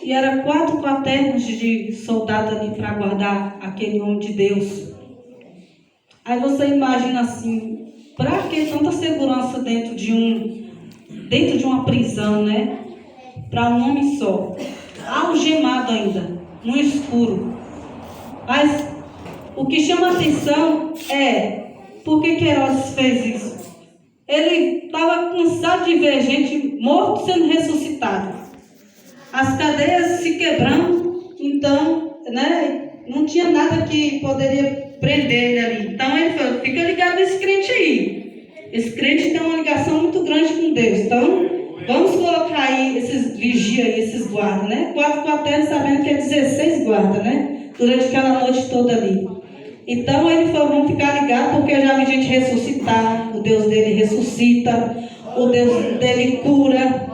E era 4 quaternos de soldado ali para guardar aquele homem de Deus. Aí você imagina assim, para que tanta segurança dentro de uma prisão, né? Para um homem só, algemado ainda, no escuro. Mas o que chama a atenção é por que Herodes fez isso. Ele estava cansado de ver gente morto sendo ressuscitada, as cadeias se quebrando, então, né, não tinha nada que poderia prender ele ali. Então ele falou, fica ligado nesse crente aí. Esse crente tem uma ligação muito grande com Deus. Então, vamos colocar aí esses vigia aí, esses guardas, né? 4 quartéis, sabendo que é 16 guardas, né? Durante aquela noite toda ali. Então ele falou, vamos ficar ligados, porque eu já vi gente ressuscitar. O Deus dele ressuscita, o Deus dele cura,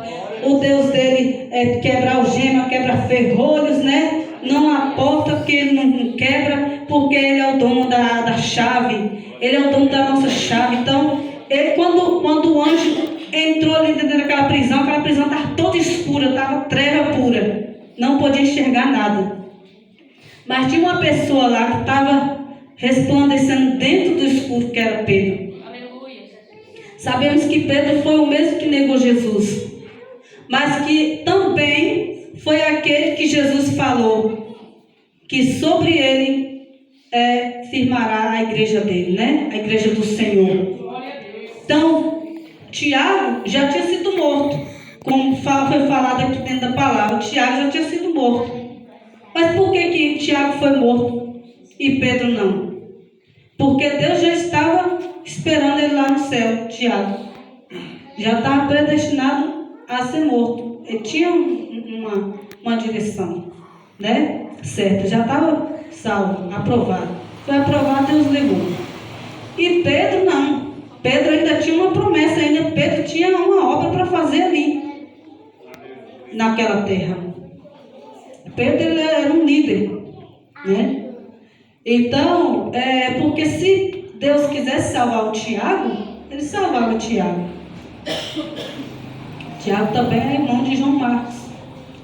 o Deus dele quebra algema, quebra ferrolhos, né? Não há porta que ele não quebra, porque ele é o dono da chave. Ele é o dono da nossa chave. Então, ele, quando o anjo entrou ali dentro daquela prisão estava toda escura, estava treva pura. Não podia enxergar nada. Mas tinha uma pessoa lá que estava resplandecendo dentro do escuro, que era Pedro. Aleluia. Sabemos que Pedro foi o mesmo que negou Jesus, mas que também foi aquele que Jesus falou que sobre ele firmará a igreja dele, né? A igreja do Senhor. Então, Tiago já tinha sido morto, como foi falado aqui dentro da palavra. Tiago já tinha sido morto. Mas por que Tiago foi morto e Pedro não? Porque Deus já estava esperando ele lá no céu, Tiago. Já estava predestinado a ser morto. Ele tinha uma direção, né? Certa. Já estava salvo, aprovado. Foi aprovado, Deus levou. E Pedro não. Pedro ainda tinha uma promessa, ainda Pedro tinha uma obra para fazer ali, naquela terra. Pedro ele era um líder, né? Então, porque se Deus quisesse salvar o Tiago, ele salvava o Tiago. Tiago também é irmão de João Marcos,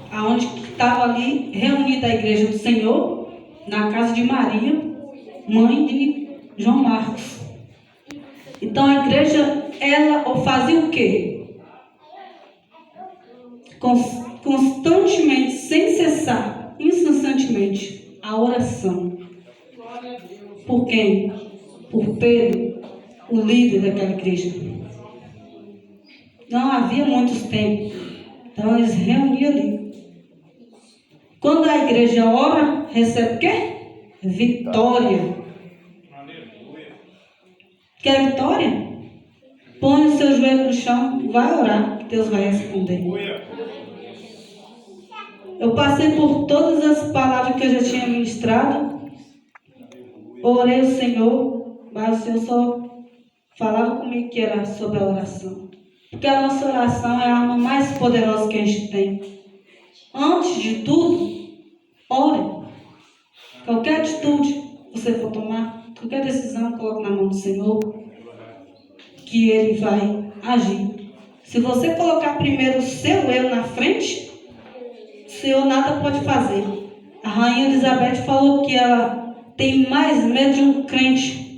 aonde estava ali reunida a igreja do Senhor, na casa de Maria, mãe de João Marcos. Então a igreja, ela fazia o quê? Constantemente, sem cessar, incessantemente, a oração. Por quem? Por Pedro, o líder daquela igreja. Não havia muitos templos, então eles reuniam ali. Quando a igreja ora, recebe o quê? Vitória. Quer vitória? Põe o seu joelho no chão, vai orar, que Deus vai responder. Eu passei por todas as palavras que eu já tinha ministrado. Orei o Senhor, mas o Senhor só falava comigo que era sobre a oração. Porque a nossa oração é a arma mais poderosa que a gente tem. Antes de tudo, ore. Qualquer atitude que você for tomar, qualquer decisão, coloque na mão do Senhor, que Ele vai agir. Se você colocar primeiro o seu eu na frente, o Senhor nada pode fazer. A rainha Elizabeth falou que ela tem mais medo de um crente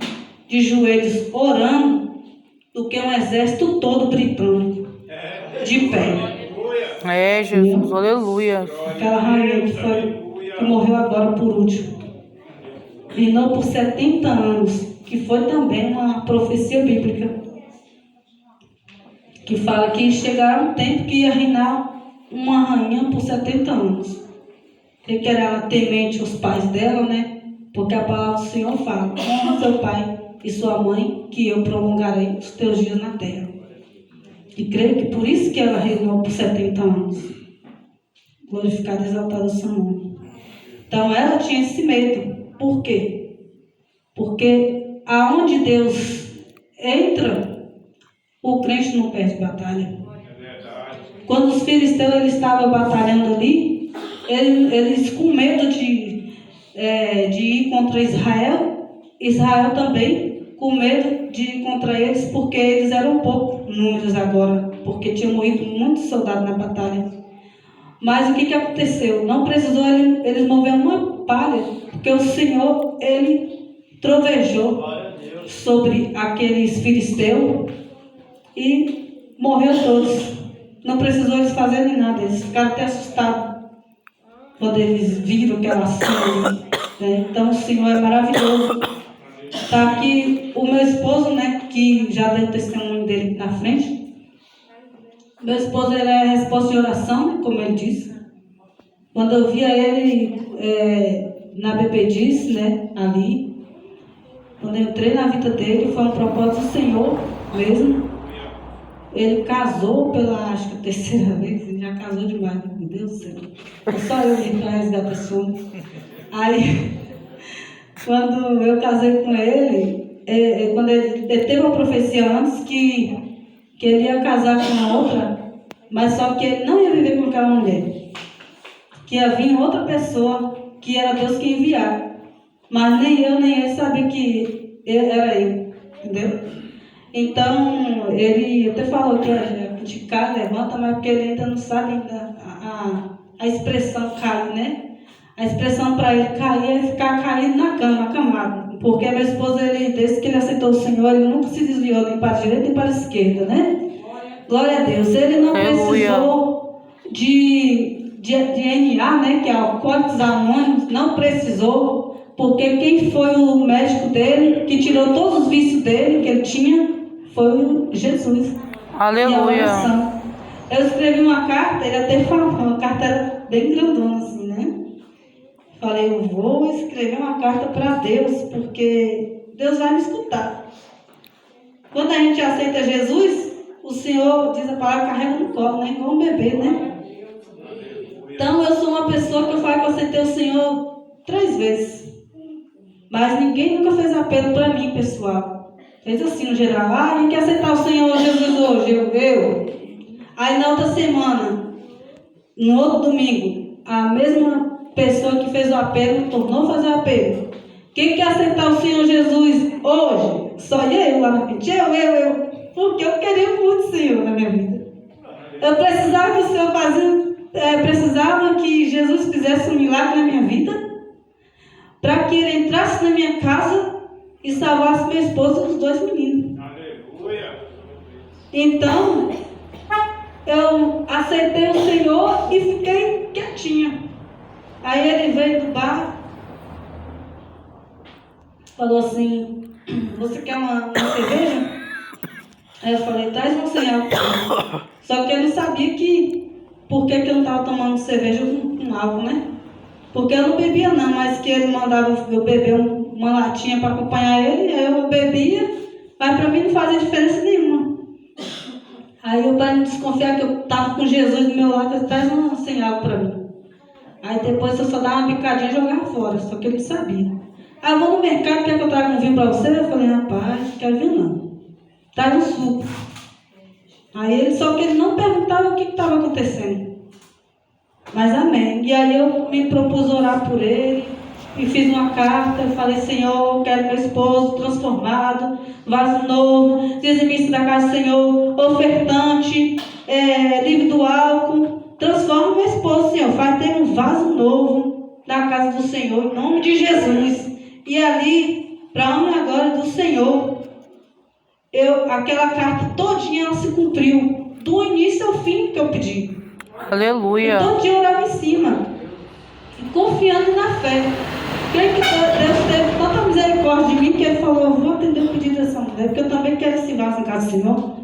de joelhos orando do que um exército todo britânico de pé. Jesus, aleluia. Aquela rainha que morreu agora por último, reinou por 70 anos, que foi também uma profecia bíblica, que fala que chegará um tempo que ia reinar uma rainha por 70 anos. Que era ela temente os pais dela, né? Porque a palavra do Senhor fala: honra seu pai e sua mãe, que eu prolongarei os teus dias na terra. E creio que por isso que ela reinou por 70 anos. Glorificado e exaltado o seu nome. Então ela tinha esse medo. Por quê? Porque aonde Deus entra, o crente não perde batalha. Quando os filisteus eles estavam batalhando ali, eles com medo de ir contra Israel também com medo de ir contra eles, porque eles eram poucos números agora, porque tinham morrido muitos soldados na batalha. Mas o que aconteceu? Não precisou eles mover uma palha, porque o Senhor, Ele trovejou sobre aqueles filisteus e morreu todos. Não precisou eles fazerem nada, eles ficaram até assustados quando eles viram aquela cena, né? Então o Senhor é maravilhoso. Está aqui o meu esposo, né, que já deu o testemunho dele na frente. Meu esposo, ele é resposta de oração, né, como ele disse. Quando eu via ele na BPDIS, né, ali, quando eu entrei na vida dele, foi um propósito do Senhor mesmo. Ele casou pela, acho que a terceira vez, ele já casou demais, meu Deus do céu. É só eu mesmo para resgatar a pessoa. Aí, quando eu casei com ele, quando ele teve uma profecia antes que ele ia casar com outra, mas só que ele não ia viver com aquela mulher. Que ia vir outra pessoa, que era Deus que ia enviar. Mas nem eu, nem ele sabia que era eu, entendeu? Então, ele até falou que a gente cai, levanta, mas porque ele ainda não sabe ainda a expressão cair, né? A expressão para ele cair é ficar caído na cama, acamado. Porque meu esposo, desde que ele aceitou o Senhor, ele nunca se desviou nem para a direita nem para a esquerda, né? Glória a Deus. Ele não precisou de NA, né? Que é Alcoólicos Anônimos, não precisou. Porque quem foi o médico dele, que tirou todos os vícios dele, que ele tinha, foi o Jesus. Aleluia. Eu escrevi uma carta, ele até falou, uma carta era bem grandona assim, né? Falei, eu vou escrever uma carta para Deus, porque Deus vai me escutar. Quando a gente aceita Jesus, o Senhor, diz a palavra, carrega no colo, né? Igual um bebê, né? Então eu sou uma pessoa que eu falo que eu aceitei o Senhor 3 vezes. Mas ninguém nunca fez apelo para mim, pessoal. Fez assim no geral. Ah, quem quer aceitar o Senhor Jesus hoje? Eu. Aí na outra semana, no outro domingo, a mesma pessoa que fez o apelo tornou a fazer o apelo. Quem quer aceitar o Senhor Jesus hoje? Só eu lá na frente. Eu. Porque eu queria muito o Senhor na minha vida. Eu precisava que o Senhor precisava que Jesus fizesse um milagre na minha vida, para que ele entrasse na minha casa e salvasse meu esposo e os 2 meninos. Aleluia! Então, eu aceitei o Senhor e fiquei quietinha. Aí ele veio do bar, falou assim, você quer uma cerveja? Aí eu falei, traz um sem álcool. Só que eu não sabia por que eu não estava tomando cerveja com álcool, né? Porque eu não bebia não, mas que ele mandava eu beber uma latinha para acompanhar ele, aí eu bebia, mas para mim não fazia diferença nenhuma. Aí eu, para não desconfiar que eu estava com Jesus do meu lado, eu traz um sem álcool para mim. Aí depois eu só dava uma picadinha e jogava fora, só que ele sabia. Aí eu vou no mercado, quer que eu traga um vinho para você? Eu falei, rapaz, não quero vinho não. Traz um suco. Aí só que ele não perguntava o que estava acontecendo. Mas amém. E aí eu me propus orar por ele e fiz uma carta. Eu falei, Senhor, eu quero meu esposo transformado, vaso novo, dizimista da casa do Senhor, ofertante, livre do álcool. Transforma meu esposo, Senhor. Faz ter um vaso novo na casa do Senhor, em nome de Jesus. E ali, para a honra e glória do Senhor, aquela carta todinha ela se cumpriu, do início ao fim que eu pedi. Aleluia. Todo dia eu orava em cima, confiando na fé. Creio que Deus teve tanta misericórdia de mim que ele falou, eu vou atender o pedido dessa mulher, porque eu também quero esse vaso em casa do Senhor.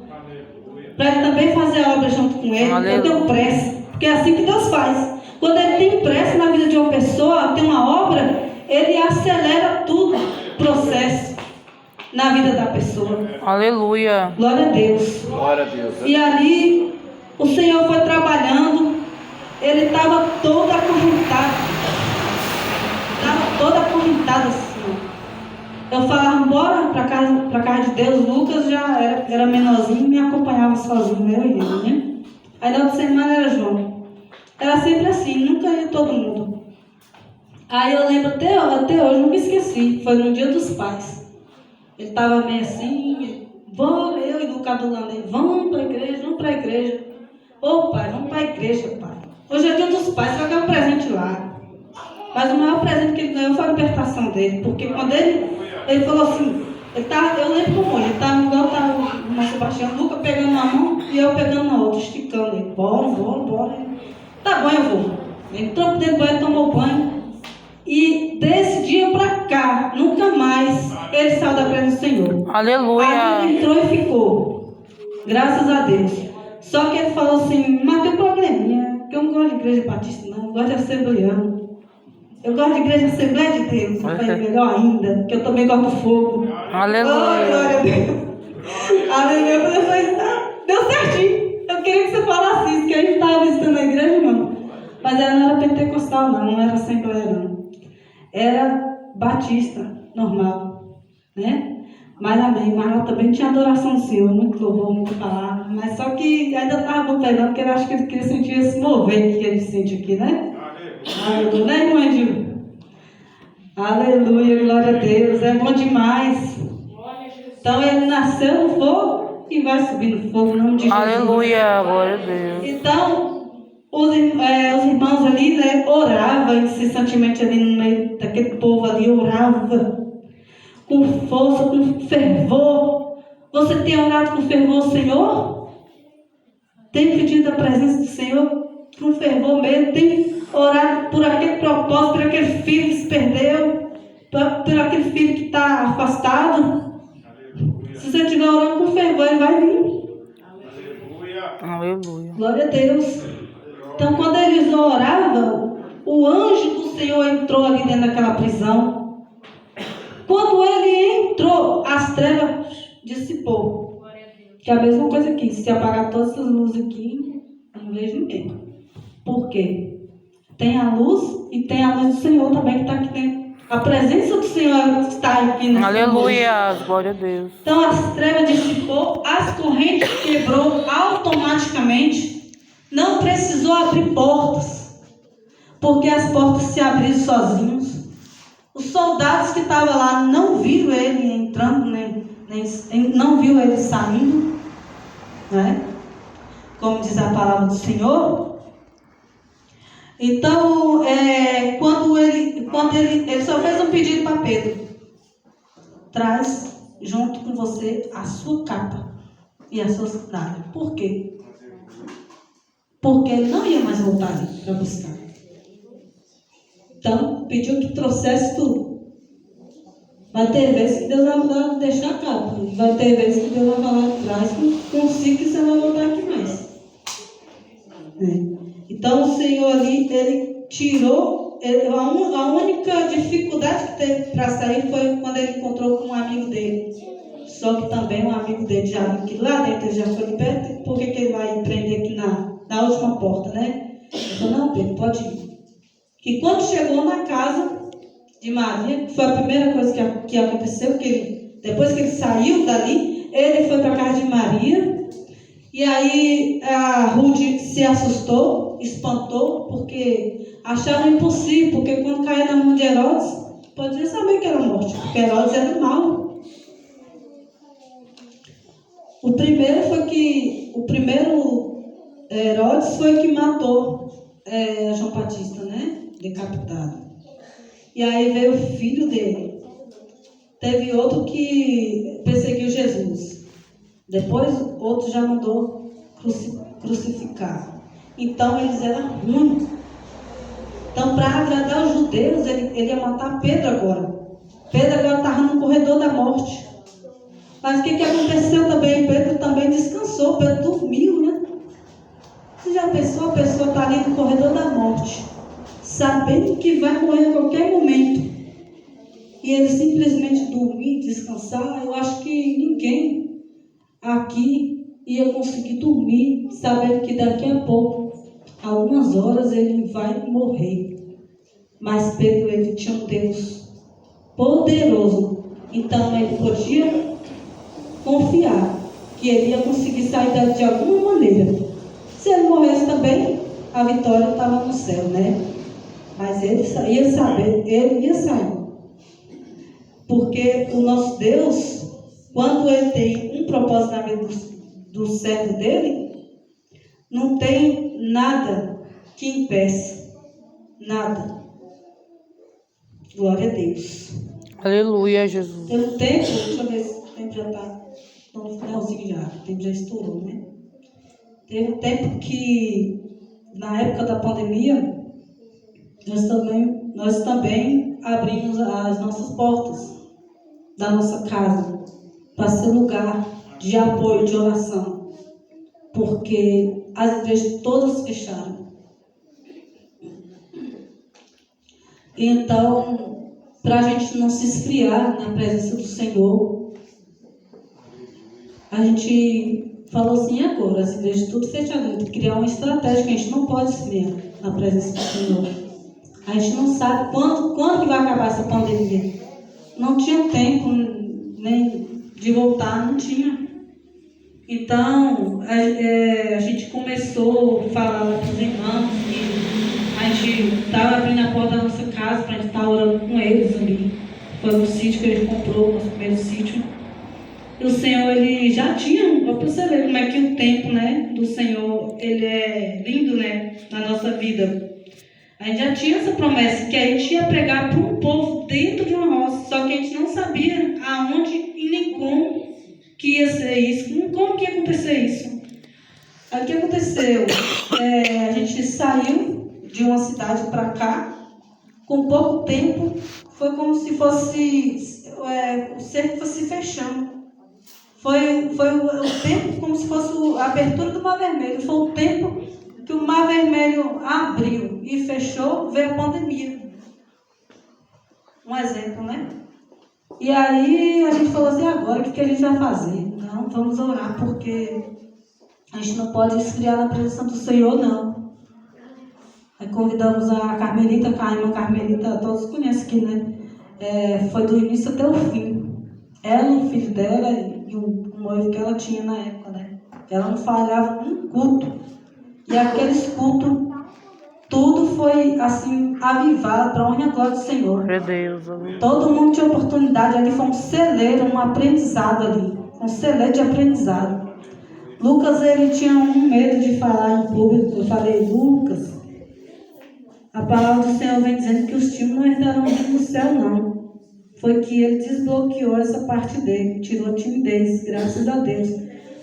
Para ele também fazer a obra junto com ele. Aleluia. Eu tenho pressa, porque é assim que Deus faz. Quando ele tem pressa na vida de uma pessoa, tem uma obra, ele acelera tudo, o processo na vida da pessoa. Aleluia. Glória a Deus. Glória a Deus. E ali o Senhor foi trabalhando. Ele estava todo acorrentado. Estava todo acorrentado assim. Eu falava, bora para casa de Deus. Lucas já era menorzinho e me acompanhava sozinho, eu e ele, né? Aí na outra semana era João. Era sempre assim, nunca ia todo mundo. Aí eu lembro até hoje, nunca esqueci. Foi no Dia dos Pais. Ele estava meio assim, eu e Lucas adulando ele, vamos para a igreja. Ô pai, vamos para a igreja, pai. Hoje é dia dos pais, vai ganhar um presente lá. Mas o maior presente que ele ganhou foi a libertação dele. Porque quando ele falou assim, eu lembro como hoje, ele estava igual tá o nosso Sebastião, o Luca pegando uma mão e eu pegando na outra, esticando ele. Bora. Tá bom, eu vou. Entrou dentro do banho, tomou banho. E desse dia pra cá, nunca mais ele saiu da presença do Senhor. Aleluia. Aí ele entrou e ficou. Graças a Deus. Só que ele falou assim, mas tem um probleminha, porque eu não gosto de igreja batista, não, eu gosto de assembleano. Eu gosto de igreja Assembleia de Deus, é melhor ainda, porque eu também gosto do fogo. Aleluia. Oh, glória a Deus. Aleluia. Eu falei, deu certinho. Eu queria que você falasse isso, que a gente estava visitando a igreja, irmão. Mas ela não era pentecostal, não era assembleia, não. Era batista, normal, né? Mas amém, mas ela também tinha adoração do Senhor, muito louvor, muito palavra. Mas só que ainda estava pegando, porque eu acho que ele queria sentir esse mover que ele sente aqui, né? Aleluia, né, irmã Edil? Aleluia, glória a Deus, é bom demais. Então ele nasceu no fogo e vai subir no fogo, em nome de Jesus. Aleluia, glória a Deus. Então, os irmãos ali, né, oravam incessantemente ali no meio daquele povo ali, orava com força, com fervor. Você tem orado com fervor, Senhor? Tem pedido a presença do Senhor com fervor mesmo? Tem orado por aquele propósito, por aquele filho que se perdeu, por aquele filho que está afastado? Se você estiver orando com fervor, ele vai vir. Aleluia. Glória a Deus. Então, quando eles oravam, o anjo do Senhor entrou ali dentro daquela prisão. Quando ele entrou, as trevas dissipou. Que é a mesma coisa aqui. Se apagar todas essas luzes aqui, não vejo ninguém. Por quê? Tem a luz e tem a luz do Senhor também que está aqui dentro. A presença do Senhor está aqui nesse Aleluia, glória a Deus. Então as trevas dissipou, as correntes quebrou automaticamente. Não precisou abrir portas, porque as portas se abriram sozinhos. Os soldados que estavam lá não viram ele entrando, nem não viram ele saindo, né? Como diz a palavra do Senhor. Então, quando ele só fez um pedido para Pedro: traz junto com você a sua capa e a sua sandália. Por quê? Porque ele não ia mais voltar ali para buscar. Então, pediu que trouxesse tudo. Vai ter vezes que Deus vai mandar deixar a capa. Vai ter vezes que Deus vai falar: traz consigo que você vai voltar aqui mais. Então, o Senhor ali, ele tirou. A única dificuldade que teve para sair foi quando ele encontrou com um amigo dele. Só que também um amigo dele já viu que lá dentro ele já foi liberto. Por que ele vai prender aqui na última porta, né? Ele falou: não, Pedro, pode ir. Que quando chegou na casa de Maria, que foi a primeira coisa que aconteceu, depois que ele saiu dali, ele foi para a casa de Maria. E aí a Rude se assustou, espantou, porque achava impossível, porque quando caía na mão de Herodes, podia saber que era morte, porque Herodes era mau. O primeiro Herodes foi que matou João Batista, né? Decapitado. E aí veio o filho dele. Teve outro que perseguiu Jesus. Depois, outro já mandou crucificar. Então, eles eram ruins. Então, para agradar os judeus, ele ia matar Pedro agora. Pedro agora estava no corredor da morte. Mas o que aconteceu também? Pedro também descansou. Pedro dormiu, né? Você já pensou? A pessoa está ali no corredor da morte, sabendo que vai morrer a qualquer momento. E ele simplesmente dormir, descansar. Eu acho que ninguém aqui ia conseguir dormir, sabendo que daqui a pouco, algumas horas, ele vai morrer. Mas Pedro, ele tinha um Deus poderoso. Então ele podia confiar que ele ia conseguir sair dali de alguma maneira. Se ele morresse também, a vitória estava no céu, né? Mas ele ia saber, ele ia sair. Porque o nosso Deus, quando ele tem um propósito na vida do servo dele, não tem nada que impeça. Nada. Glória a Deus. Aleluia, Jesus. Tem um tempo, deixa eu ver se o tempo já está no finalzinho já. O tempo já estourou, né? Teve um tempo que, na época da pandemia, nós também abrimos as nossas portas da nossa casa para ser lugar de apoio, de oração, porque as igrejas todas fecharam. Então, para a gente não se esfriar na presença do Senhor, a gente falou assim: agora, as igrejas tudo fechadas, tem que criar uma estratégia que a gente não pode esfriar na presença do Senhor. A gente não sabe quando que vai acabar essa pandemia. Não tinha tempo nem de voltar, não tinha. Então, a gente começou a falar para os irmãos que a gente estava abrindo a porta da nossa casa para a gente estar orando com eles ali. Foi no sítio que a gente comprou, nosso primeiro sítio. E o Senhor, Ele já tinha, para você ver como é que o tempo, né, do Senhor, Ele é lindo, né, na nossa vida. A gente já tinha essa promessa, que a gente ia pregar para um povo dentro de uma roça, só que a gente não sabia aonde e nem como que ia ser isso, como que ia acontecer isso. Aí o que aconteceu? A gente saiu de uma cidade para cá, com pouco tempo, foi como se fosse, o cerco fosse fechando. Foi o tempo como se fosse a abertura do Mar Vermelho, foi o tempo que o Mar Vermelho abriu e fechou, veio a pandemia. Um exemplo, né? E aí a gente falou assim: agora o que a gente vai fazer? Não, vamos orar, porque a gente não pode esfriar na presença do Senhor, não. Aí convidamos a Carmelita, a irmã Carmelita, todos conhecem aqui, né? Foi do início até o fim. Ela, o filho dela e o noivo que ela tinha na época, né? Ela não falhava um culto. E aqueles cultos, tudo foi assim, avivado para a honra e a glória do Senhor. Meu Deus. Todo mundo tinha oportunidade, ali foi um celeiro, um aprendizado ali. Um celeiro de aprendizado. Lucas, ele tinha um medo de falar em público. Eu falei: Lucas, a palavra do Senhor vem dizendo que os tímidos não herdarão o reino do céu, não. Foi que ele desbloqueou essa parte dele, tirou a timidez, graças a Deus.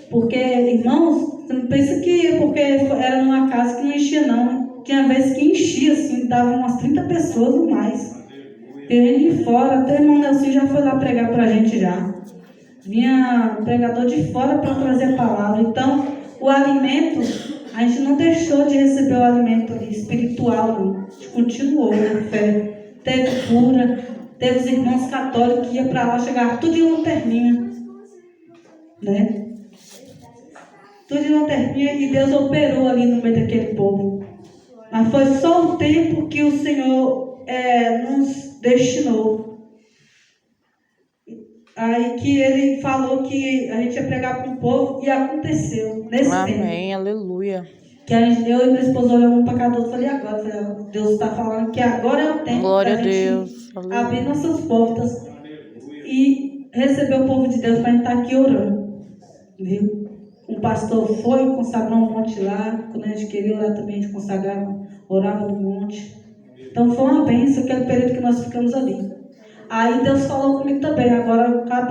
Porque, irmãos, você não pensa que é porque era numa casa que não enchia, não. Tinha vezes que enchia, assim, dava umas 30 pessoas ou mais. Tem gente de fora, até o irmão Nelson já foi lá pregar pra gente já. Vinha um pregador de fora para trazer a palavra. Então, o alimento, a gente não deixou de receber o alimento ali, espiritual, não. A gente continuou na fé. Teve cura, teve os irmãos católicos que iam para lá, chegavam tudo em lanterninha, né? Tudo em lanterninha, e Deus operou ali no meio daquele povo. Mas foi só o tempo que o Senhor nos destinou. Aí que Ele falou que a gente ia pregar para o povo, e aconteceu nesse tempo. Amém, aleluia. Que eu e minha esposa olhamos um para cada outro e falei: agora, Deus está falando que agora é o tempo Glória da a gente Deus. abrir nossas portas e receber o povo de Deus para a gente estar aqui orando. Viu? Um pastor foi, consagrou um monte lá. Quando a gente queria orar também, a gente consagrava, orava no monte. Então foi uma bênção aquele período que nós ficamos ali. Aí Deus falou comigo também: agora acabou.